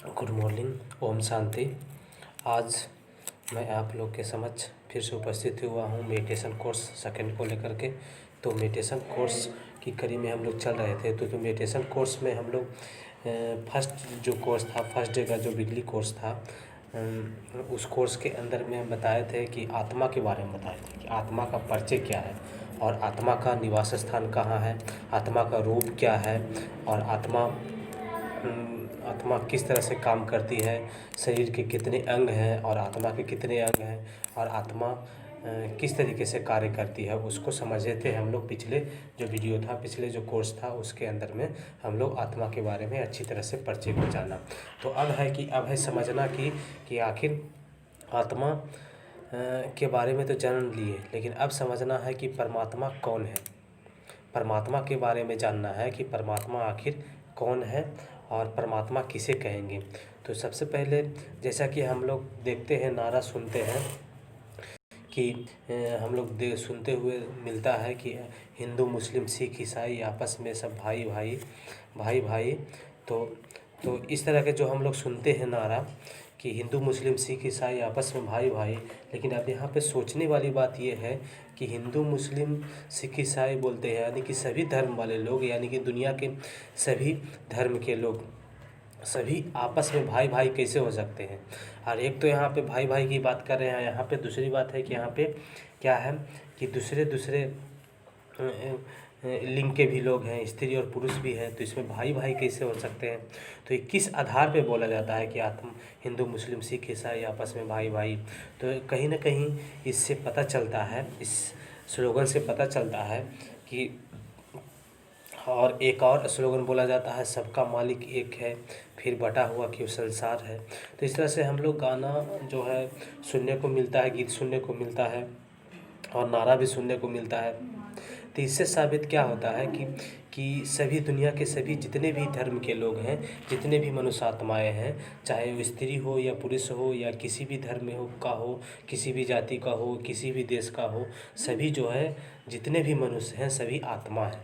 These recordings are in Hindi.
Good morning, Om Shanti. आज मैं आप लोग के समक्ष फिर से उपस्थित हुआ हूँ मेडिटेशन कोर्स सेकंड को लेकर के। तो मेडिटेशन कोर्स की कड़ी में हम लोग चल रहे थे। तो मेडिटेशन कोर्स में हम लोग फर्स्ट जो कोर्स था, फर्स्ट डे का जो वीकली कोर्स था, उस कोर्स के अंदर में हम बताए थे कि आत्मा के बारे में बताए थे कि आत्मा का परिचय क्या है और आत्मा का निवास स्थान कहाँ है, आत्मा का रूप क्या है और आत्मा किस तरह से काम करती है, शरीर के कितने अंग हैं और आत्मा के कितने अंग हैं और आत्मा किस तरीके से कार्य करती है, उसको समझे थे हम लोग। पिछले जो वीडियो था, पिछले जो कोर्स था, उसके अंदर में हम लोग आत्मा के बारे में अच्छी तरह से परिचय को जाना। तो अब है समझना कि आखिर आत्मा के बारे में तो जान लिए, लेकिन अब समझना है कि परमात्मा कौन है। परमात्मा के बारे में जानना है कि परमात्मा आखिर कौन है और परमात्मा किसे कहेंगे। तो सबसे पहले जैसा कि हम लोग देखते हैं, नारा सुनते हैं कि हम लोग सुनते हुए मिलता है कि हिंदू मुस्लिम सिख ईसाई आपस में सब भाई भाई भाई भाई। तो इस तरह के जो हम लोग सुनते हैं नारा कि हिंदू मुस्लिम सिख ईसाई आपस में भाई भाई, लेकिन अब यहाँ पे सोचने वाली बात यह है कि हिंदू मुस्लिम सिख ईसाई बोलते हैं यानी कि सभी धर्म वाले लोग, यानी कि दुनिया के सभी धर्म के लोग सभी आपस में भाई भाई कैसे हो सकते हैं। और एक तो यहाँ पे भाई भाई की बात कर रहे हैं, यहाँ पे दूसरी बात है कि यहाँ पे क्या है कि दूसरे दूसरे लिंग के भी लोग हैं, स्त्री और पुरुष भी हैं, तो इसमें भाई भाई कैसे हो सकते हैं। तो ये किस आधार पे बोला जाता है कि हिंदू मुस्लिम सिख ईसाई आपस में भाई भाई। तो कहीं ना कहीं इससे पता चलता है, इस स्लोगन से पता चलता है कि, और एक और स्लोगन बोला जाता है सबका मालिक एक है, फिर बटा हुआ क्यों संसार है। तो इस तरह से हम लोग गाना जो है सुनने को मिलता है, गीत सुनने को मिलता है और नारा भी सुनने को मिलता है। तो इससे साबित क्या होता है कि सभी दुनिया के सभी जितने भी धर्म के लोग हैं, जितने भी मनुष्य आत्माएँ हैं, चाहे वो स्त्री हो या पुरुष हो या किसी भी धर्म में का हो, किसी भी जाति का हो, किसी भी देश का हो, सभी जो है जितने भी मनुष्य हैं सभी आत्मा हैं।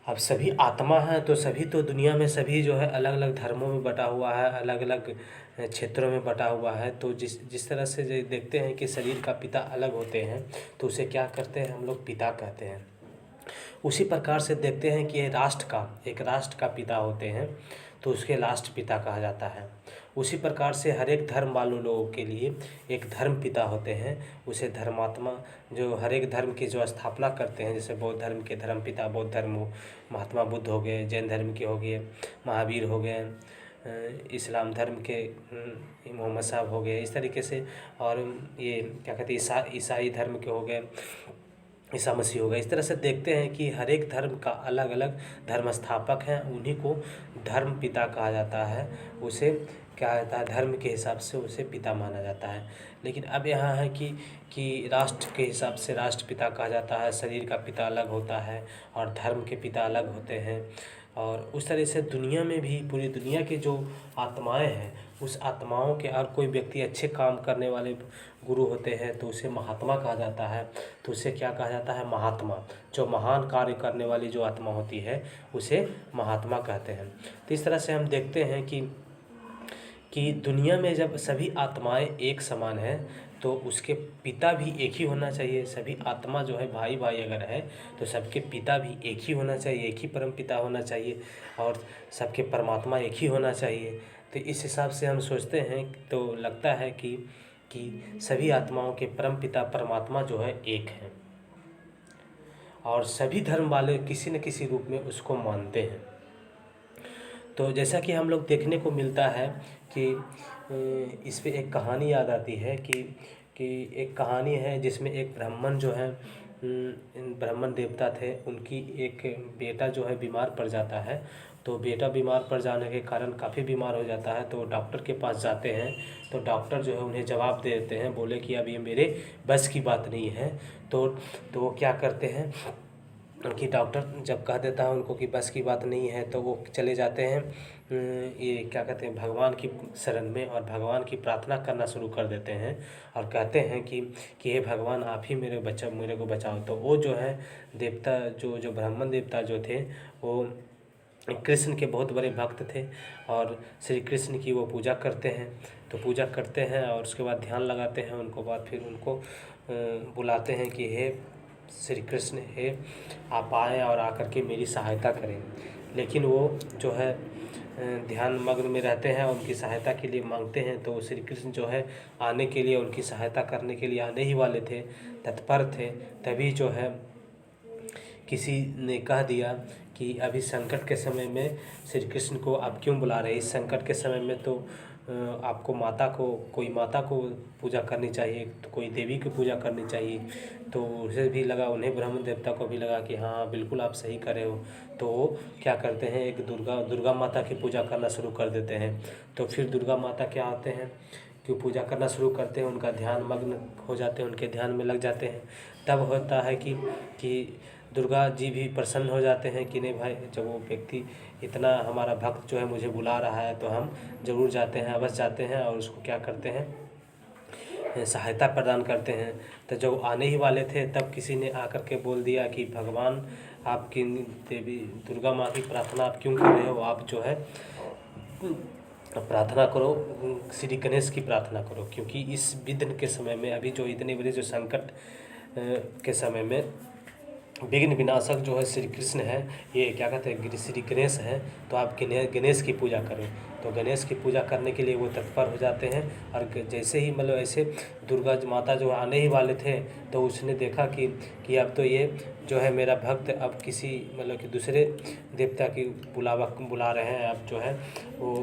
अब सभी आत्मा हैं तो सभी तो दुनिया में सभी जो है अलग अलग धर्मों में बटा हुआ है, अलग अलग क्षेत्रों में बटा हुआ है। तो जिस तरह से देखते हैं कि शरीर का पिता अलग होते हैं, तो उसे क्या करते हैं हम लोग, पिता कहते हैं। उसी प्रकार से देखते हैं कि एक राष्ट्र का पिता होते हैं तो उसके राष्ट्र पिता कहा जाता है। उसी प्रकार से हर एक धर्म वालों लोगों के लिए एक धर्म पिता होते हैं, उसे धर्मात्मा, जो हर एक धर्म की जो स्थापना करते हैं। जैसे बौद्ध धर्म के धर्म पिता बौद्ध धर्म महात्मा बुद्ध हो गए, जैन धर्म के हो गए महावीर हो गए, इस्लाम धर्म के मोहम्मद साहब हो गए, इस तरीके से। और ये क्या कहते हैं ईसाई धर्म के हो गए ईसा मसीह हो गया। इस तरह से देखते हैं कि हर एक धर्म का अलग अलग धर्म स्थापक हैं, उन्हीं को धर्म पिता कहा जाता है। उसे क्या कहता है, धर्म के हिसाब से उसे पिता माना जाता है। लेकिन अब यहाँ है कि राष्ट्र के हिसाब से राष्ट्रपिता कहा जाता है, शरीर का पिता अलग होता है और धर्म के पिता अलग होते हैं। और उस तरह से दुनिया में भी पूरी दुनिया की जो आत्माएं हैं, उस आत्माओं के और कोई व्यक्ति अच्छे काम करने वाले गुरु होते हैं तो उसे महात्मा कहा जाता है। तो उसे क्या कहा जाता है, महात्मा। जो महान कार्य करने वाली जो आत्मा होती है उसे महात्मा कहते हैं। तो इस तरह से हम देखते हैं कि दुनिया में जब सभी आत्माएं एक समान हैं तो उसके पिता भी एक ही होना चाहिए। सभी आत्मा जो है भाई भाई अगर है तो सबके पिता भी एक ही होना चाहिए, एक ही परम पिता होना चाहिए और सबके परमात्मा एक ही होना चाहिए। तो इस हिसाब से हम सोचते हैं तो लगता है कि सभी आत्माओं के परम पिता परमात्मा जो है एक है और सभी धर्म वाले किसी न किसी रूप में उसको मानते हैं। तो जैसा कि हम लोग देखने को मिलता है कि इस पे एक कहानी याद आती है कि एक कहानी है जिसमें एक ब्राह्मण जो है, ब्राह्मण देवता थे, उनकी एक बेटा जो है बीमार पड़ जाता है। तो बेटा बीमार पड़ जाने के कारण काफ़ी बीमार हो जाता है, तो डॉक्टर के पास जाते हैं। तो डॉक्टर जो है उन्हें जवाब दे देते हैं, बोले कि अब ये मेरे बस की बात नहीं है। तो वो क्या करते हैं कि डॉक्टर जब कह देता है उनको कि बस की बात नहीं है तो वो चले जाते हैं ये क्या कहते हैं भगवान की शरण में और भगवान की प्रार्थना करना शुरू कर देते हैं और कहते हैं कि हे भगवान आप ही मेरे को बचाओ। तो वो जो है देवता जो ब्राह्मण देवता जो थे वो कृष्ण के बहुत बड़े भक्त थे और श्री कृष्ण की वो पूजा करते हैं। तो पूजा करते हैं और उसके बाद ध्यान लगाते हैं, उनको बाद फिर उनको बुलाते हैं कि हे श्री कृष्ण, हे आप आएँ और आकर के मेरी सहायता करें। लेकिन वो जो है ध्यान मग्न में रहते हैं, उनकी सहायता के लिए मांगते हैं। तो श्री कृष्ण जो है आने के लिए, उनकी सहायता करने के लिए आने ही वाले थे, तत्पर थे। तभी जो है किसी ने कह दिया कि अभी संकट के समय में श्री कृष्ण को आप क्यों बुला रहे हैं? इस संकट के समय में तो आपको कोई माता को पूजा करनी चाहिए, तो कोई देवी की पूजा करनी चाहिए। तो उसे भी लगा, उन्हें ब्रह्म देवता को भी लगा कि हाँ बिल्कुल आप सही कर रहे हो। तो वो क्या करते हैं, एक दुर्गा माता की पूजा करना शुरू कर देते हैं। तो फिर दुर्गा माता क्या होते हैं कि पूजा करना शुरू करते हैं, उनका ध्यान मग्न हो जाते हैं, उनके ध्यान में लग जाते हैं। तब होता है कि दुर्गा जी भी प्रसन्न हो जाते हैं कि नहीं भाई, जब वो व्यक्ति इतना हमारा भक्त जो है मुझे बुला रहा है तो हम ज़रूर जाते हैं, अवश्य जाते हैं और उसको क्या करते हैं, सहायता प्रदान करते हैं। तो जब आने ही वाले थे तब किसी ने आकर के बोल दिया कि भगवान आपकी देवी दुर्गा माँ की प्रार्थना आप क्यों कर रहे हो? आप जो है प्रार्थना करो, श्री गणेश की प्रार्थना करो, क्योंकि इस विघ्न के समय में, अभी जो इतने बड़े जो संकट के समय में विघ्न विनाशक जो है श्री कृष्ण है, ये क्या कहते हैं श्री गणेश हैं। तो आप गणेश की पूजा करें। तो गणेश की पूजा करने के लिए वो तत्पर हो जाते हैं। और जैसे ही मतलब ऐसे दुर्गा माता जो आने ही वाले थे तो उसने देखा कि अब तो ये जो है मेरा भक्त अब किसी मतलब कि दूसरे देवता की बुला रहे हैं, अब जो है वो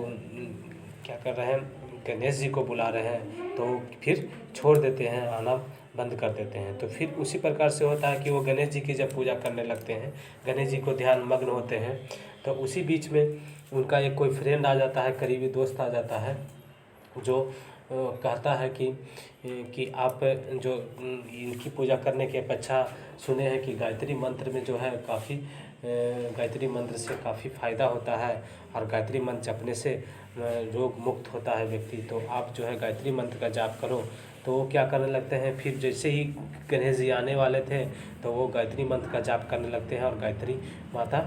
क्या कर रहे हैं, गणेश जी को बुला रहे हैं। तो फिर छोड़ देते हैं, आना बंद कर देते हैं। तो फिर उसी प्रकार से होता है कि वो गणेश जी की जब पूजा करने लगते हैं, गणेश जी को ध्यान मग्न होते हैं, तो उसी बीच में उनका एक कोई फ्रेंड आ जाता है, करीबी दोस्त आ जाता है, जो कहता है कि आप जो इनकी पूजा करने के अपेक्षा सुने हैं कि गायत्री मंत्र में जो है काफ़ी गायत्री मंत्र से काफ़ी फ़ायदा होता है और गायत्री मंत्र जपने से रोग मुक्त होता है व्यक्ति। तो आप जो है गायत्री मंत्र का जाप करो। तो वो क्या करने लगते हैं, फिर जैसे ही गणेश जी आने वाले थे तो वो गायत्री मंत्र का जाप करने लगते हैं और गायत्री माता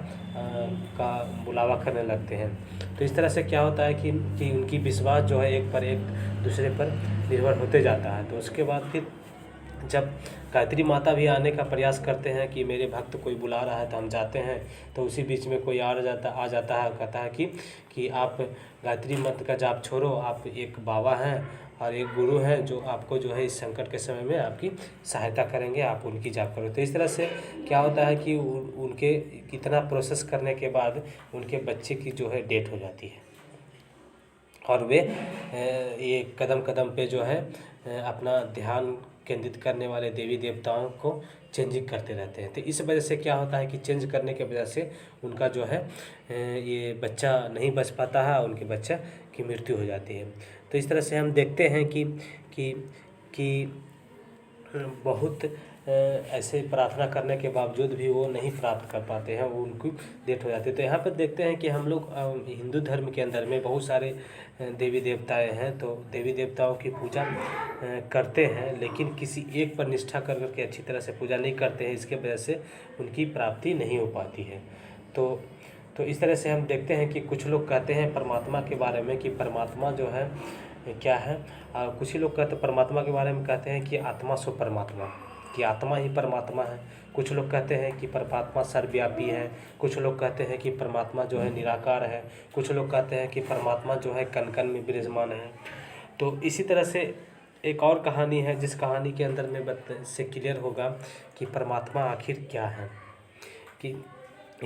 का बुलावा करने लगते हैं। तो इस तरह से क्या होता है कि उनकी विश्वास जो है एक पर एक दूसरे पर निर्भर होते जाता है। तो उसके बाद फिर जब गायत्री माता भी आने का प्रयास करते हैं कि मेरे भक्त कोई बुला रहा है तो हम जाते हैं, तो उसी बीच में कोई आ जाता है, कहता है कि आप गायत्री मंत्र का जाप छोड़ो, आप एक बाबा हैं और एक गुरु हैं जो आपको जो है इस संकट के समय में आपकी सहायता करेंगे, आप उनकी जाप करो। तो इस तरह से क्या होता है कि उनके इतना प्रोसेस करने के बाद उनके बच्चे की जो है डेथ हो जाती है और वे ये कदम कदम पे जो है अपना ध्यान केंद्रित करने वाले देवी देवताओं को चेंजिंग करते रहते हैं। तो इस वजह से क्या होता है कि चेंज करने के वजह से उनका जो है ये बच्चा नहीं बच पाता है, उनके बच्चा की मृत्यु हो जाती है। तो इस तरह से हम देखते हैं कि बहुत ऐसे प्रार्थना करने के बावजूद भी वो नहीं प्राप्त कर पाते हैं, वो उनकी डेथ हो जाती है। तो यहाँ पर देखते हैं कि हम लोग हिंदू धर्म के अंदर में बहुत सारे देवी देवताएं हैं, तो देवी देवताओं की पूजा करते हैं, लेकिन किसी एक पर निष्ठा कर करके अच्छी तरह से पूजा नहीं करते हैं, इसके वजह से उनकी प्राप्ति नहीं हो पाती है। तो इस तरह से हम देखते हैं कि कुछ लोग कहते हैं परमात्मा के बारे में कि परमात्मा जो है क्या है, कुछ ही लोग कहते परमात्मा के बारे में कहते हैं कि आत्मा सो परमात्मा, कि आत्मा ही परमात्मा है। कुछ लोग कहते हैं कि परमात्मा सर्वव्यापी है, कुछ लोग कहते हैं कि परमात्मा जो है निराकार है, कुछ लोग कहते हैं कि परमात्मा जो है कण कण में विराजमान है। तो इसी तरह से एक और कहानी है जिस कहानी के अंदर में से क्लियर होगा कि परमात्मा आखिर क्या है। कि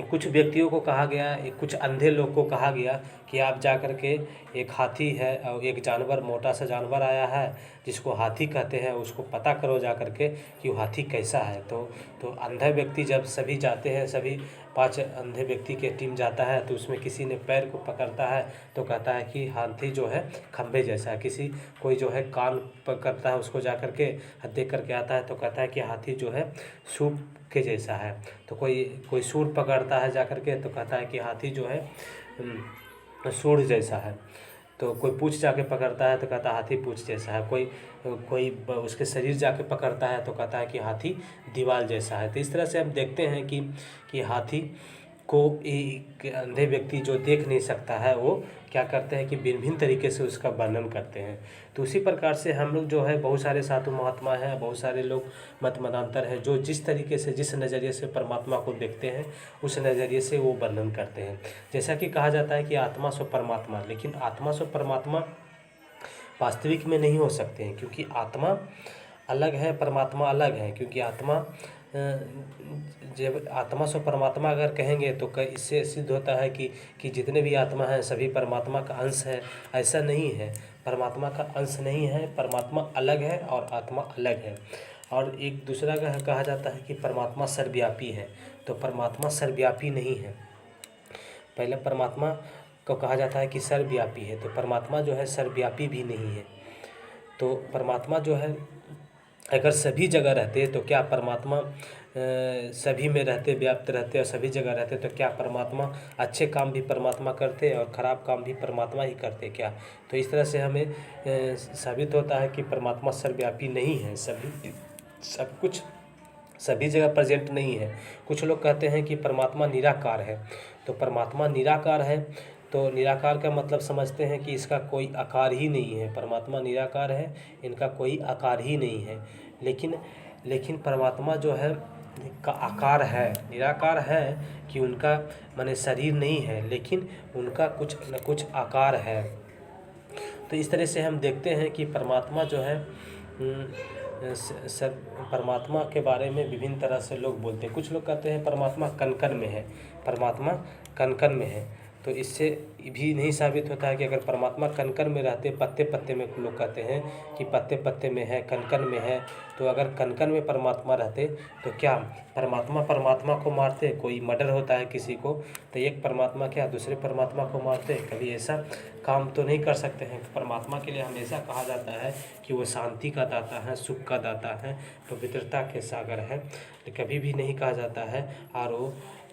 कुछ व्यक्तियों को कहा गया, कुछ अंधे लोग को कहा गया कि आप जा कर के, एक हाथी है और एक जानवर, मोटा सा जानवर आया है जिसको हाथी कहते हैं, उसको पता करो जा कर के कि वो हाथी कैसा है। तो अंधा व्यक्ति जब सभी जाते हैं, सभी 5 अंधे व्यक्ति के टीम जाता है, तो उसमें किसी ने पैर को पकड़ता है तो कहता है कि हाथी जो है खंभे जैसा है। कोई जो है कान पकड़ता है, उसको जा कर के देख करके आता है तो कहता है कि हाथी जो है सूप के जैसा है। तो कोई सूंड पकड़ता है जा कर के तो कहता है कि हाथी जो है सूंड जैसा है। तो कोई पूँछ जाके पकड़ता है तो कहता है हाथी पूँछ जैसा है। कोई उसके शरीर जाके पकड़ता है तो कहता है कि हाथी दीवार जैसा है। तो इस तरह से हम देखते हैं कि हाथी को एक अंधे व्यक्ति जो देख नहीं सकता है वो क्या करते हैं कि भिन्न भिन्न तरीके से उसका वर्णन करते हैं। तो उसी प्रकार से हम लोग जो है बहुत सारे साधु महात्मा हैं, बहुत सारे लोग मत मतांतर है जो जिस तरीके से जिस नज़रिए से परमात्मा को देखते हैं उस नज़रिए से वो वर्णन करते हैं। जैसा कि कहा जाता है कि आत्मा सो परमात्मा, लेकिन आत्मा सो परमात्मा वास्तविक में नहीं हो सकते हैं, क्योंकि आत्मा अलग है, परमात्मा अलग है। क्योंकि आत्मा जब आत्मा सो परमात्मा अगर कहेंगे तो इससे सिद्ध होता है कि जितने भी आत्मा हैं सभी परमात्मा का अंश है। ऐसा नहीं है, परमात्मा का अंश नहीं है, परमात्मा अलग है और आत्मा अलग है। और एक दूसरा कहा जाता है कि परमात्मा सर्वव्यापी है, तो परमात्मा सर्वव्यापी नहीं है। पहले परमात्मा को कहा जाता है कि सर्वव्यापी है, तो परमात्मा जो है सर्वव्यापी भी नहीं है। तो परमात्मा जो है अगर सभी जगह रहते तो क्या परमात्मा सभी में रहते, व्याप्त रहते और सभी जगह रहते तो क्या परमात्मा अच्छे काम भी परमात्मा करते और ख़राब काम भी परमात्मा ही करते क्या? तो इस तरह से हमें साबित होता है कि परमात्मा सर्वव्यापी नहीं है, सब कुछ सभी जगह प्रेजेंट नहीं है। कुछ लोग कहते हैं कि परमात्मा निराकार है, तो परमात्मा निराकार है तो निराकार का मतलब समझते हैं कि इसका कोई आकार ही नहीं है। परमात्मा निराकार है, इनका कोई आकार ही नहीं है। लेकिन परमात्मा जो है का आकार है, निराकार है कि उनका माने शरीर नहीं है, लेकिन उनका कुछ न कुछ आकार है। तो इस तरह से हम देखते हैं कि परमात्मा जो है परमात्मा के बारे में विभिन्न तरह से लोग बोलते हैं। कुछ लोग कहते हैं परमात्मा कण-कण में है, परमात्मा कण-कण में है। तो इससे भी नहीं साबित होता है कि अगर परमात्मा कण-कण में रहते, पत्ते-पत्ते में लोग कहते हैं कि पत्ते-पत्ते में है, कण-कण में है। तो अगर कण-कण में परमात्मा रहते तो क्या परमात्मा को मारते? कोई मर्डर होता है किसी को तो एक परमात्मा क्या दूसरे परमात्मा को मारते? कभी ऐसा काम तो नहीं कर सकते हैं। परमात्मा के लिए हमेशा कहा जाता है कि वो शांति का दाता है, सुख का दाता है, पवित्रता के सागर है। कभी भी नहीं कहा जाता है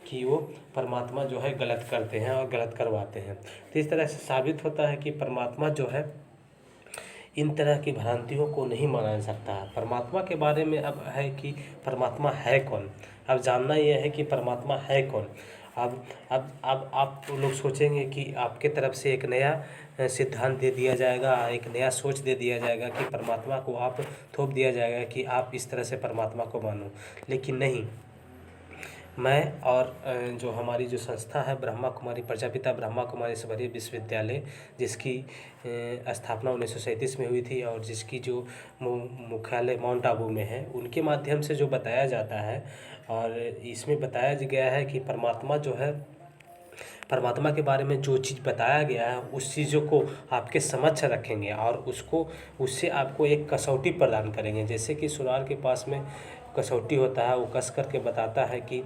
कि वो परमात्मा जो है गलत करते हैं और गलत करवाते हैं। तो इस तरह से साबित होता है कि परमात्मा जो है इन तरह की भ्रांतियों को नहीं माना जा सकता है। परमात्मा के बारे में अब है कि परमात्मा है कौन, अब जानना यह है कि परमात्मा है कौन। अब आप लोग सोचेंगे कि आपके तरफ से एक नया सिद्धांत दे दिया जाएगा, एक नया सोच दे दिया जाएगा कि परमात्मा को आप थोप दिया जाएगा कि आप इस तरह से परमात्मा को मानो। लेकिन नहीं, मैं और जो हमारी जो संस्था है ब्रह्मा कुमारी प्रजापिता ब्रह्मा कुमारी ईश्वरीय विश्वविद्यालय, जिसकी स्थापना 1937 में हुई थी और जिसकी जो मुख्यालय माउंट आबू में है, उनके माध्यम से जो बताया जाता है और इसमें बताया गया है कि परमात्मा जो है, परमात्मा के बारे में जो चीज़ बताया गया है उस चीज़ों को आपके समक्ष रखेंगे और उससे आपको एक कसौटी प्रदान करेंगे। जैसे कि सुनार के पास में कसौटी होता है, वो कस करके बताता है कि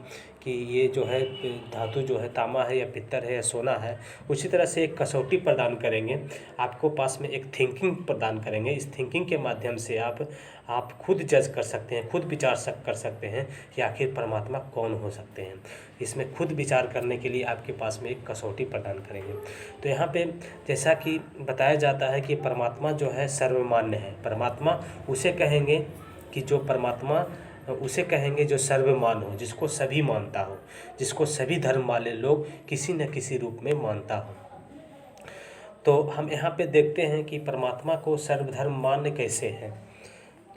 ये जो है धातु जो है तांबा है या पित्तर है या सोना है। उसी तरह से एक कसौटी प्रदान करेंगे, आपको पास में एक थिंकिंग प्रदान करेंगे। इस थिंकिंग के माध्यम से आप खुद जज कर सकते हैं, खुद विचार कर सकते हैं कि आखिर परमात्मा कौन हो सकते हैं। इसमें खुद विचार करने के लिए आपके पास में एक कसौटी प्रदान करेंगे। तो यहाँ पे जैसा कि बताया जाता है कि परमात्मा जो है सर्वमान्य है। परमात्मा उसे कहेंगे कि जो परमात्मा उसे कहेंगे जो सर्वमान हो, जिसको सभी मानता हो, जिसको सभी धर्म वाले लोग किसी न किसी रूप में मानता हो। तो हम यहाँ पे देखते हैं कि परमात्मा को सर्वधर्म मान्य कैसे है।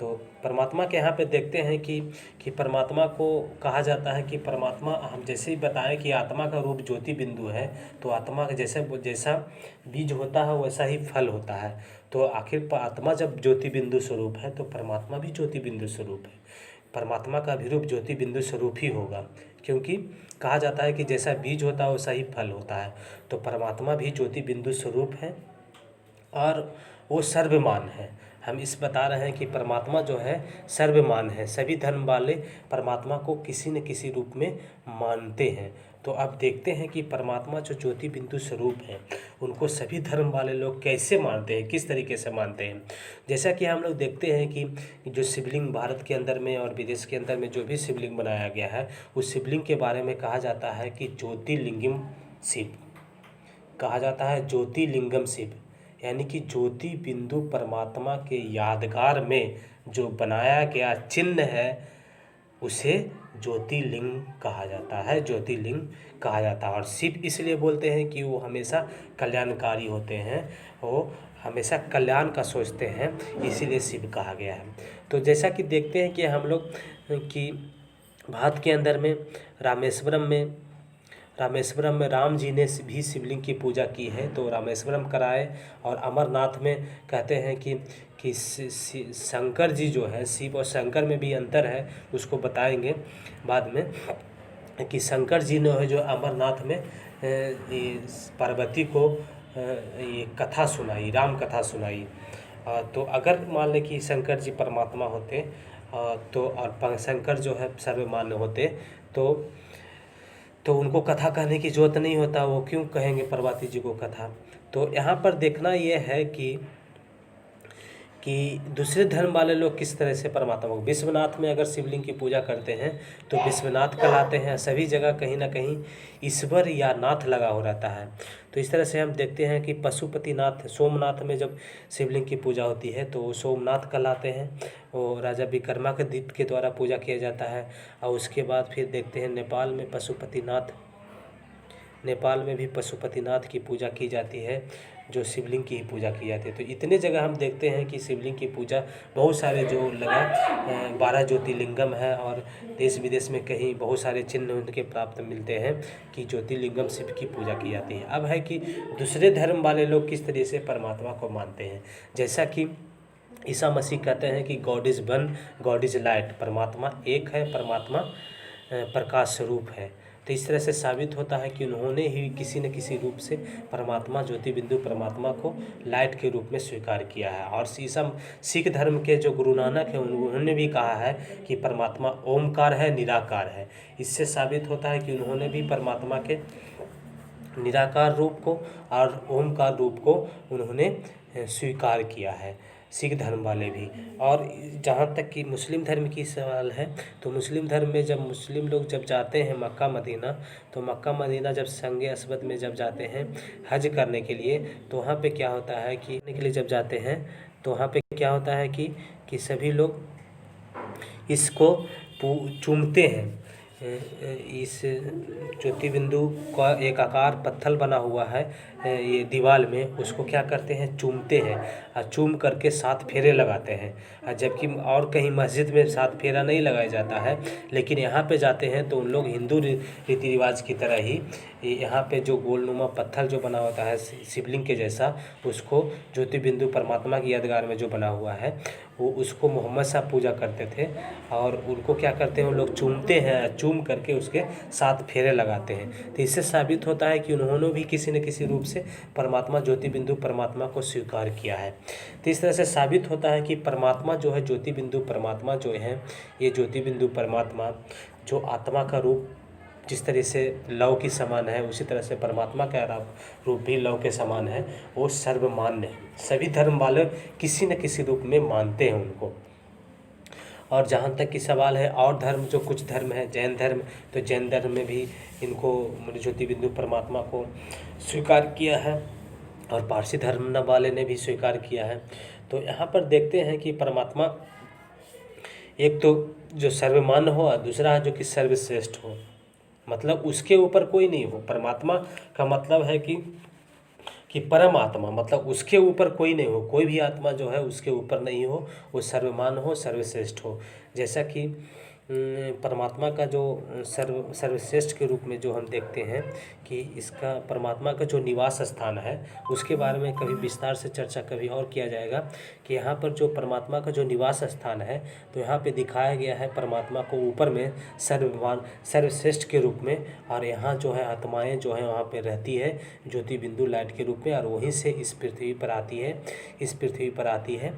तो परमात्मा के यहाँ पे देखते हैं कि परमात्मा को कहा जाता है कि परमात्मा, हम जैसे ही बताएं कि आत्मा का रूप ज्योति बिंदु है, तो आत्मा का जैसा बीज होता है वैसा ही फल होता है। तो आखिर आत्मा जब ज्योति बिंदु स्वरूप है तो परमात्मा भी ज्योति बिंदु स्वरूप है। परमात्मा का अभिरूप ज्योति बिंदु स्वरूप ही होगा, क्योंकि कहा जाता है कि जैसा बीज होता है वैसा ही फल होता है। तो परमात्मा भी ज्योति बिंदु स्वरूप है और वो सर्वमान है। हम इस बता रहे हैं कि परमात्मा जो है सर्वमान है, सभी धर्म वाले परमात्मा को किसी न किसी रूप में मानते हैं। तो अब देखते हैं कि परमात्मा जो ज्योति बिंदु स्वरूप है उनको सभी धर्म वाले लोग कैसे मानते हैं, किस तरीके से मानते हैं। जैसा कि हम लोग देखते हैं कि जो शिवलिंग भारत के अंदर में और विदेश के अंदर में जो भी शिवलिंग बनाया गया है, उस शिवलिंग के बारे में कहा जाता है कि ज्योतिर्लिंगम शिव कहा जाता है, ज्योतिर्लिंगम शिव, यानी कि ज्योति बिंदु परमात्मा के यादगार में जो बनाया गया चिन्ह है उसे ज्योतिर्लिंग कहा जाता है, ज्योतिर्लिंग कहा जाता है। और शिव इसलिए बोलते हैं कि वो हमेशा कल्याणकारी होते हैं, वो हमेशा कल्याण का सोचते हैं, इसीलिए शिव कहा गया है। तो जैसा कि देखते हैं कि हम लोग कि भारत के अंदर में रामेश्वरम में राम जी ने भी शिवलिंग की पूजा की है, तो रामेश्वरम कराए। और अमरनाथ में कहते हैं कि शंकर जी जो है, शिव और शंकर में भी अंतर है, उसको बताएंगे बाद में, कि शंकर जी ने जो अमरनाथ में ये पार्वती को ये कथा सुनाई, राम कथा सुनाई। तो अगर मान लें कि शंकर जी परमात्मा होते तो, और शंकर जो है सर्वमान्य होते, तो उनको कथा कहने की जरूरत नहीं होता, वो क्यों कहेंगे पार्वती जी को कथा। तो यहाँ पर देखना ये है कि दूसरे धर्म वाले लोग किस तरह से परमात्मा को, विश्वनाथ में अगर शिवलिंग की पूजा करते हैं तो विश्वनाथ कहलाते हैं। सभी जगह कहीं ना कहीं ईश्वर या नाथ लगा हो रहता है। तो इस तरह से हम देखते हैं कि पशुपतिनाथ सोमनाथ में जब शिवलिंग की पूजा होती है तो वो सोमनाथ कहलाते हैं, वो राजा विक्रमा के दीप के द्वारा पूजा किया जाता है। और उसके बाद फिर देखते हैं नेपाल में भी पशुपतिनाथ की पूजा की जाती है, जो शिवलिंग की ही पूजा की जाती है। तो इतने जगह हम देखते हैं कि शिवलिंग की पूजा बहुत सारे जो लगा 12 ज्योतिर्लिंगम है, और देश विदेश में कहीं बहुत सारे चिन्ह उनके प्राप्त मिलते हैं कि ज्योतिर्लिंगम शिव की पूजा की जाती है। अब है कि दूसरे धर्म वाले लोग किस तरह से परमात्मा को मानते हैं। जैसा कि ईसा मसीह कहते हैं कि God is one, God is light, परमात्मा एक है, परमात्मा प्रकाश स्वरूप है। तो इस तरह से साबित होता है कि उन्होंने ही किसी न किसी रूप से परमात्मा, ज्योति बिंदु परमात्मा को लाइट के रूप में स्वीकार किया है। और सिख धर्म के जो गुरु नानक हैं उन्होंने भी कहा है कि परमात्मा ओमकार है, निराकार है। इससे साबित होता है कि उन्होंने भी परमात्मा के निराकार रूप को और ओमकार रूप को उन्होंने स्वीकार किया है, सिख धर्म वाले भी। और जहाँ तक कि मुस्लिम धर्म की सवाल है, तो मुस्लिम धर्म में जब मुस्लिम लोग जब जाते हैं मक्का मदीना, तो मक्का मदीना जब संगे अस्वद में जब जाते हैं हज करने के लिए, तो वहाँ पे क्या होता है कि जब जाते हैं तो वहाँ पे क्या होता है कि सभी लोग इसको चूमते हैं। इस ज्योति बिंदु का एक आकार पत्थर बना हुआ है ये दीवार में, उसको क्या करते हैं, चूमते हैं। और चूम करके 7 फेरे लगाते हैं। जबकि और कहीं मस्जिद में 7 फेरा नहीं लगाया जाता है, लेकिन यहाँ पे जाते हैं तो उन लोग हिंदू रीति रिवाज की तरह ही यहाँ पे जो गोलनुमा पत्थर जो बना होता है शिवलिंग के जैसा, उसको ज्योति बिंदु परमात्मा की यादगार में जो बना हुआ है, वो उसको मोहम्मद साहब पूजा करते थे। और उनको क्या करते हैं, वो लोग चूमते हैं, चूम करके उसके 7 फेरे लगाते हैं। तो इससे साबित होता है कि उन्होंने भी किसी न किसी रूप से परमात्मा, ज्योति बिंदु परमात्मा को स्वीकार किया है। तो इस तरह से साबित होता है कि परमात्मा जो है, ज्योति बिंदु परमात्मा जो है, ये ज्योति बिंदु परमात्मा जो आत्मा का रूप जिस तरह से लव की समान है, उसी तरह से परमात्मा का रूप भी लव के समान है, वो सर्वमान्य है। सभी धर्म वाले किसी न किसी रूप में मानते हैं उनको। और जहाँ तक कि सवाल है और धर्म, जो कुछ धर्म है, जैन धर्म, तो जैन धर्म में भी इनको ज्योति बिंदु परमात्मा को स्वीकार किया है, और पारसी धर्म वाले ने भी स्वीकार किया है। तो यहाँ पर देखते हैं कि परमात्मा एक तो जो सर्वमान्य हो, और दूसरा है जो कि सर्वश्रेष्ठ हो, मतलब उसके ऊपर कोई नहीं हो। परमात्मा का मतलब है कि परम आत्मा, मतलब उसके ऊपर कोई नहीं हो, कोई भी आत्मा जो है उसके ऊपर नहीं हो, वो सर्वमान हो, सर्वश्रेष्ठ हो। जैसा कि परमात्मा का जो सर्वश्रेष्ठ के रूप में जो हम देखते हैं कि इसका परमात्मा का जो निवास स्थान है, उसके बारे में कभी विस्तार से चर्चा कभी और किया जाएगा कि यहाँ पर जो परमात्मा का जो निवास स्थान है, तो यहाँ पे दिखाया गया है परमात्मा को ऊपर में सर्वश्रेष्ठ के रूप में, और यहाँ जो है आत्माएं जो है वहाँ पे रहती है ज्योति बिंदु लाइट के रूप में, और वहीं से इस पृथ्वी पर आती है,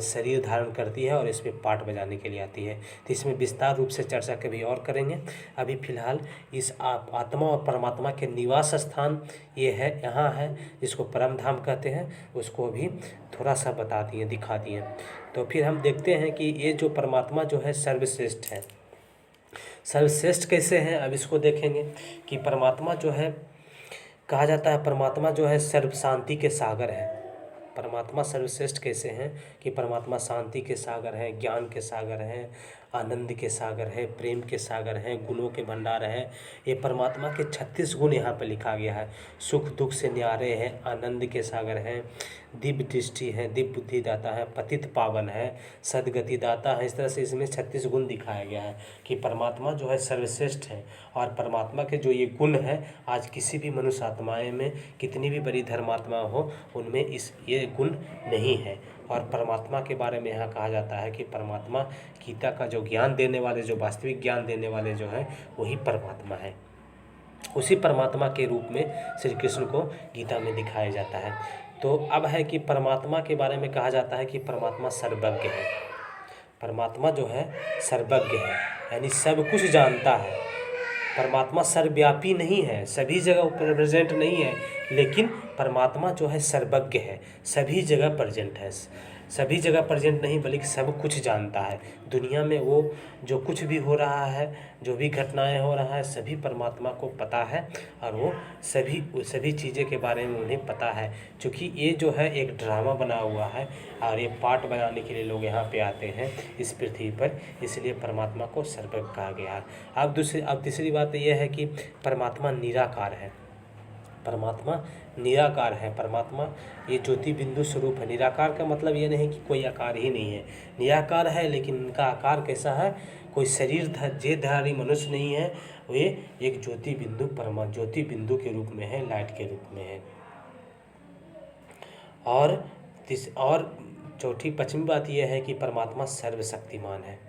शरीर धारण करती है और इसमें पाठ बजाने के लिए आती है। तो इसमें विस्तार रूप से चर्चा कभी और करेंगे। अभी फिलहाल इस आत्मा और परमात्मा के निवास स्थान ये है, यहाँ है, जिसको परम धाम कहते हैं, उसको भी थोड़ा सा बता दिए, दिखा दिए। तो फिर हम देखते हैं कि ये जो परमात्मा जो है सर्वश्रेष्ठ है। सर्वश्रेष्ठ कैसे हैं, अब इसको देखेंगे कि परमात्मा जो है, कहा जाता है परमात्मा जो है सर्व शांति के सागर है। परमात्मा सर्वश्रेष्ठ कैसे हैं कि परमात्मा शांति के सागर हैं, ज्ञान के सागर हैं, आनंद के सागर है, प्रेम के सागर हैं, गुणों के भंडार हैं। ये परमात्मा के 36 गुण यहाँ पर लिखा गया है। सुख दुख से न्यारे हैं, आनंद के सागर हैं, दिव्य दृष्टि है, दिव्य बुद्धि दाता है, पतित पावन है, सदगति दाता है। इस तरह से इसमें 36 गुण दिखाया गया है कि परमात्मा जो है सर्वश्रेष्ठ है। और परमात्मा के जो ये गुण हैं, आज किसी भी मनुष्य आत्माएँ में कितनी भी बड़ी धर्मात्मा हो, उनमें ये गुण नहीं है। और परमात्मा के बारे में यहाँ कहा जाता है कि परमात्मा गीता का जो ज्ञान देने वाले, जो वास्तविक ज्ञान देने वाले जो हैं, वही परमात्मा है। उसी परमात्मा के रूप में श्री कृष्ण को गीता में दिखाया जाता है। तो अब है कि परमात्मा के बारे में कहा जाता है कि परमात्मा सर्वज्ञ है। परमात्मा जो है सर्वज्ञ है, यानी सब कुछ जानता है। परमात्मा सर्वव्यापी नहीं है, सभी जगह प्रेजेंट नहीं है, लेकिन परमात्मा जो है सर्वज्ञ है, सभी जगह प्रेजेंट है। सभी जगह प्रेजेंट नहीं बल्कि सब कुछ जानता है। दुनिया में वो जो कुछ भी हो रहा है, जो भी घटनाएं हो रहा है, सभी परमात्मा को पता है। और वो सभी चीज़ें के बारे में उन्हें पता है। क्योंकि ये जो है एक ड्रामा बना हुआ है और ये पार्ट बनाने के लिए लोग यहाँ पे आते हैं इस पृथ्वी पर, इसलिए परमात्मा को सर्वज्ञ कहा गया है। अब तीसरी बात यह है कि परमात्मा निराकार है। परमात्मा निराकार है। परमात्मा ये ज्योति बिंदु स्वरूप है। निराकार का मतलब ये नहीं कि कोई आकार ही नहीं है, निराकार है, लेकिन इनका आकार कैसा है, कोई शरीरधारी मनुष्य नहीं है। वे एक ज्योति बिंदु के रूप में है, लाइट के रूप में है। और चौथी पश्चिमी बात यह है कि परमात्मा सर्वशक्तिमान है।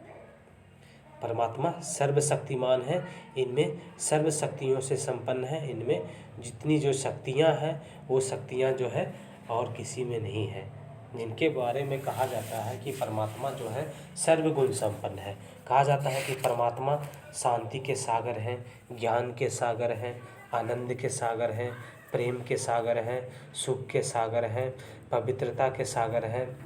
परमात्मा सर्वशक्तिमान है, इनमें सर्व शक्तियों से संपन्न है। इनमें जितनी जो शक्तियां हैं, वो शक्तियां जो है और किसी में नहीं है। जिनके बारे में कहा जाता है कि परमात्मा जो है सर्वगुण संपन्न है। कहा जाता है कि परमात्मा शांति के सागर हैं, ज्ञान के सागर हैं, आनंद के सागर हैं, प्रेम के सागर हैं, सुख के सागर हैं, पवित्रता के सागर हैं।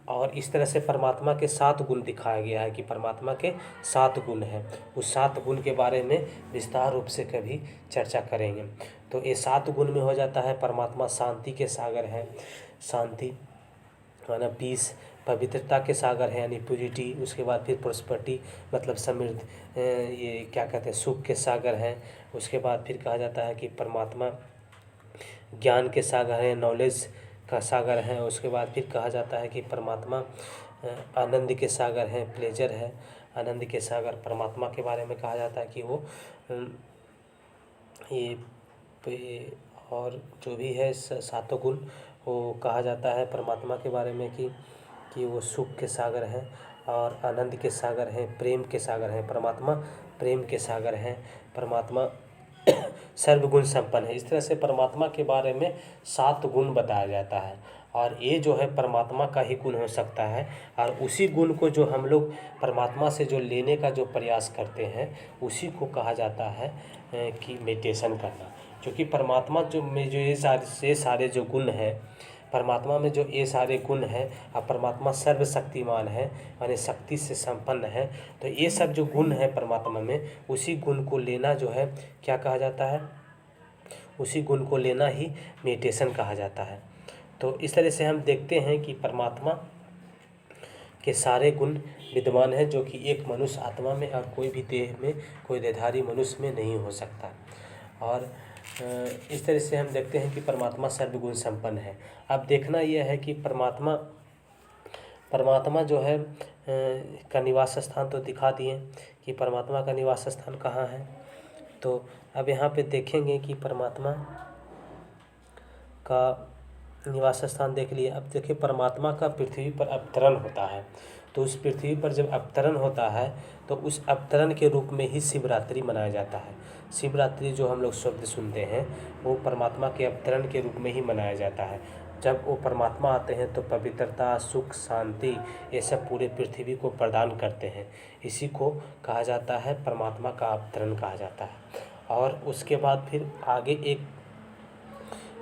और इस तरह से परमात्मा के 7 गुण दिखाया गया है कि परमात्मा के 7 गुण हैं। उस 7 गुण के बारे में विस्तार रूप से कभी चर्चा करेंगे। तो ये 7 गुण में हो जाता है परमात्मा शांति के सागर हैं, शांति माना पीस, पवित्रता के सागर हैं यानी प्यूरिटी, उसके बाद फिर प्रोस्पेरिटी मतलब समृद्ध, ये क्या कहते हैं, सुख के सागर हैं। उसके बाद फिर कहा जाता है कि परमात्मा ज्ञान के सागर हैं, नॉलेज का सागर है। उसके बाद फिर कहा जाता है कि परमात्मा आनंद के सागर हैं, प्लेजर है, आनंद के सागर। परमात्मा के बारे में कहा जाता है कि वो ये और जो भी है 7 गुण, वो कहा जाता है परमात्मा के बारे में कि वो सुख के सागर हैं और आनंद के सागर हैं, प्रेम के सागर हैं। परमात्मा प्रेम के सागर हैं, परमात्मा सर्वगुण संपन्न है। इस तरह से परमात्मा के बारे में 7 गुण बताया जाता है। और ये जो है परमात्मा का ही गुण हो सकता है। और उसी गुण को जो हम लोग परमात्मा से जो लेने का जो प्रयास करते हैं, उसी को कहा जाता है कि मेडिटेशन करना। क्योंकि परमात्मा में जो ये सारे जो गुण हैं, परमात्मा में जो ये सारे गुण हैं, और परमात्मा सर्वशक्तिमान है यानी शक्ति से संपन्न है। तो ये सब जो गुण है परमात्मा में, उसी गुण को लेना जो है क्या कहा जाता है, उसी गुण को लेना ही मेडिटेशन कहा जाता है। तो इस तरह से हम देखते हैं कि परमात्मा के सारे गुण विद्यमान हैं, जो कि एक मनुष्य आत्मा में और कोई भी देह में, कोई देहधारी मनुष्य में नहीं हो सकता। और इस तरह से हम देखते हैं कि परमात्मा सर्वगुण संपन्न है। अब देखना यह है कि परमात्मा जो है का निवास स्थान तो दिखा दिए कि परमात्मा का निवास स्थान कहाँ है। तो अब यहाँ पे देखेंगे कि परमात्मा का निवास स्थान देख लिए। अब देखिए परमात्मा का पृथ्वी पर अवतरण होता है। तो उस पृथ्वी पर जब अवतरण होता है, तो उस अवतरण के रूप में ही शिवरात्रि मनाया जाता है। शिवरात्रि जो हम लोग शब्द सुनते हैं, वो परमात्मा के अवतरण के रूप में ही मनाया जाता है। जब वो परमात्मा आते हैं तो पवित्रता, सुख, शांति, ये सब पूरे पृथ्वी को प्रदान करते हैं। इसी को कहा जाता है परमात्मा का अवतरण कहा जाता है। और उसके बाद फिर आगे एक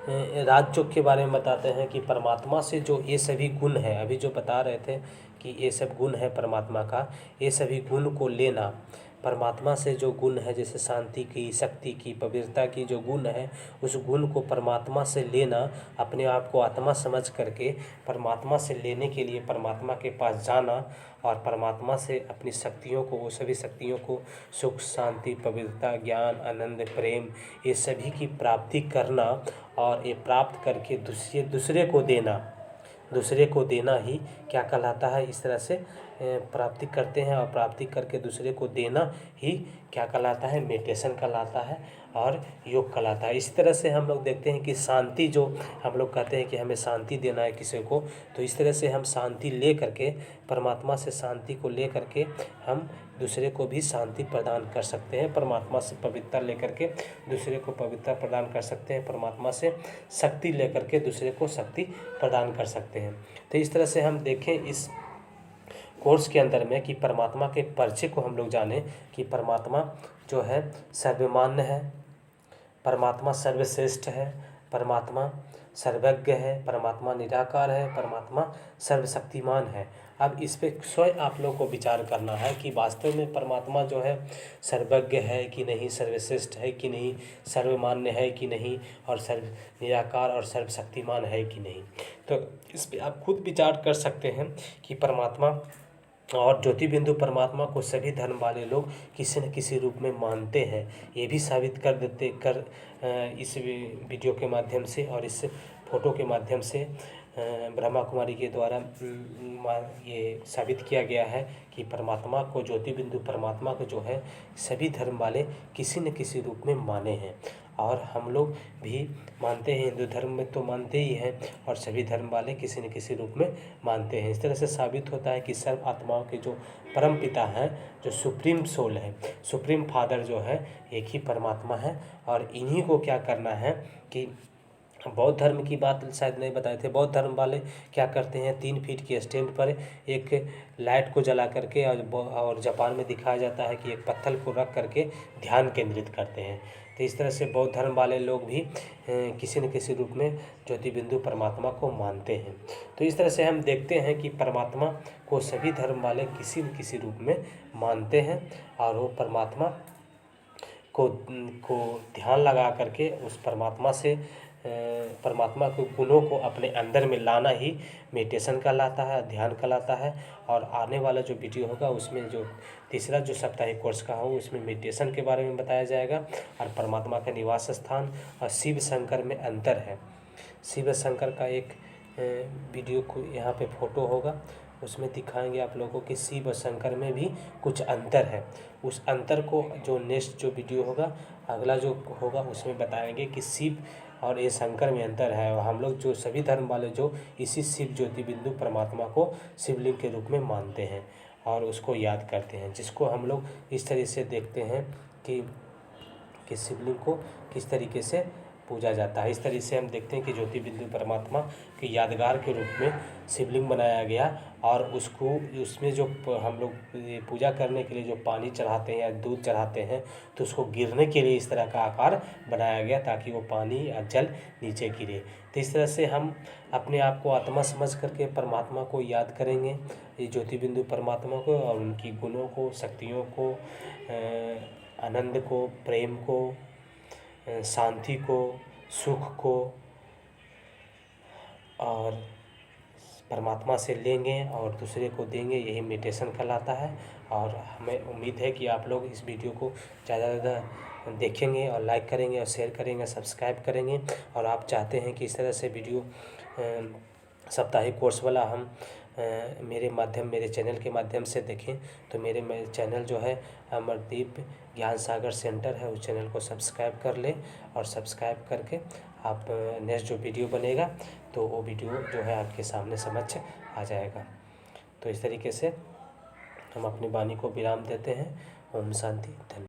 राजयोग के बारे में बताते हैं कि परमात्मा से जो ये सभी गुण हैं, अभी जो बता रहे थे कि ये सब गुण है परमात्मा का, ये सभी गुण को लेना, परमात्मा से जो गुण है, जैसे शांति की, शक्ति की, पवित्रता की जो गुण है, उस गुण को परमात्मा से लेना, अपने आप को आत्मा समझ करके परमात्मा से लेने के लिए परमात्मा के पास जाना और परमात्मा से अपनी शक्तियों को, वो सभी शक्तियों को, सुख, शांति, पवित्रता, ज्ञान, आनंद, प्रेम, ये सभी की प्राप्ति करना और ये प्राप्त करके दूसरे को देना ही क्या कहलाता है। इस तरह से प्राप्ति करते हैं और प्राप्ति करके दूसरे को देना ही क्या कहलाता है, मेडिटेशन कहलाता है और योग कहलाता है। इस तरह से हम लोग देखते हैं कि शांति, जो हम लोग कहते हैं कि हमें शांति देना है किसी को, तो इस तरह से हम शांति ले करके, परमात्मा से शांति को ले करके हम दूसरे को भी शांति प्रदान कर सकते हैं। परमात्मा से पवित्रता लेकर के दूसरे को पवित्रता प्रदान कर सकते हैं। परमात्मा से शक्ति लेकर के दूसरे को शक्ति प्रदान कर सकते हैं। तो इस तरह से हम देखें इस कोर्स के अंदर में कि परमात्मा के परिचय को हम लोग जानें कि परमात्मा जो है सर्वमान्य है, परमात्मा सर्वश्रेष्ठ है, परमात्मा सर्वज्ञ है, परमात्मा निराकार है, परमात्मा सर्वशक्तिमान है। अब इस पे स्वयं आप लोग को विचार करना है कि वास्तव में परमात्मा जो है सर्वज्ञ है कि नहीं, सर्वश्रेष्ठ है कि नहीं, सर्वमान्य है कि नहीं, और सर्व निराकार और सर्वशक्तिमान है कि नहीं। तो इस पे आप खुद विचार कर सकते हैं कि परमात्मा और ज्योति बिंदु परमात्मा को सभी धर्म वाले लोग किसी न किसी रूप में मानते हैं। ये भी साबित कर इस वीडियो के माध्यम से और इस फोटो के माध्यम से ब्रह्मा कुमारी के द्वारा ये साबित किया गया है कि परमात्मा को, ज्योति बिंदु परमात्मा को जो है सभी धर्म वाले किसी न किसी रूप में माने हैं। और हम लोग भी मानते हैं, हिंदू धर्म में तो मानते ही हैं और सभी धर्म वाले किसी न किसी रूप में मानते हैं। इस तरह से साबित होता है कि सर्व आत्माओं के जो परम पिता हैं, जो सुप्रीम सोल है, सुप्रीम फादर जो है, एक ही परमात्मा है। और इन्हीं को क्या करना है कि बौद्ध धर्म की बात शायद नहीं बताए थे। बौद्ध धर्म वाले क्या करते हैं, 3 फीट के स्टैंड पर एक लाइट को जला करके, और जापान में दिखाया जाता है कि एक पत्थर को रख करके ध्यान केंद्रित करते हैं। तो इस तरह से बौद्ध धर्म वाले लोग भी किसी न किसी रूप में ज्योति बिंदु परमात्मा को मानते हैं। तो इस तरह से हम देखते हैं कि परमात्मा को सभी धर्म वाले किसी न किसी रूप में मानते हैं और वो परमात्मा को ध्यान लगा करके उस परमात्मा के गुणों को अपने अंदर में लाना ही मेडिटेशन कहलाता है, ध्यान कहलाता है। और आने वाला जो वीडियो होगा उसमें जो तीसरा जो साप्ताहिक कोर्स का हो, उसमें मेडिटेशन के बारे में बताया जाएगा और परमात्मा का निवास स्थान और शिव शंकर में अंतर है। शिव शंकर का एक वीडियो को यहाँ पे फोटो होगा, उसमें दिखाएंगे आप लोगों को कि शिव और शंकर में भी कुछ अंतर है। उस अंतर को जो नेक्स्ट जो वीडियो होगा, अगला जो होगा, उसमें बताएंगे कि शिव और ये शंकर में अंतर है। और हम लोग जो सभी धर्म वाले जो इसी शिव ज्योति बिंदु परमात्मा को शिवलिंग के रूप में मानते हैं और उसको याद करते हैं, जिसको हम लोग इस तरह से देखते हैं कि शिवलिंग को किस तरीके से पूजा जाता है। इस तरह से हम देखते हैं कि ज्योति बिंदु परमात्मा के यादगार के रूप में शिवलिंग बनाया गया और उसमें जो हम लोग पूजा करने के लिए जो पानी चढ़ाते हैं या दूध चढ़ाते हैं, तो उसको गिरने के लिए इस तरह का आकार बनाया गया ताकि वो पानी या जल नीचे गिरे। तो इस तरह से हम अपने आप को आत्मा समझ करके परमात्मा को याद करेंगे, ये ज्योति बिंदु परमात्मा को, और उनकी गुणों को, शक्तियों को, आनंद को, प्रेम को, शांति को, सुख को और परमात्मा से लेंगे और दूसरे को देंगे। यही मेडिटेशन कहलाता है। और हमें उम्मीद है कि आप लोग इस वीडियो को ज़्यादा से ज़्यादा देखेंगे और लाइक करेंगे और शेयर करेंगे, सब्सक्राइब करेंगे। और आप चाहते हैं कि इस तरह से वीडियो साप्ताहिक कोर्स वाला हम मेरे चैनल के माध्यम से देखें, तो मेरे चैनल जो है अमरदीप ज्ञान सागर सेंटर है, उस चैनल को सब्सक्राइब कर लें। और सब्सक्राइब करके आप नेक्स्ट जो वीडियो बनेगा तो वो वीडियो जो है आपके सामने समक्ष आ जाएगा। तो इस तरीके से हम अपनी वाणी को विराम देते हैं। ओम शांति। धन्यवाद।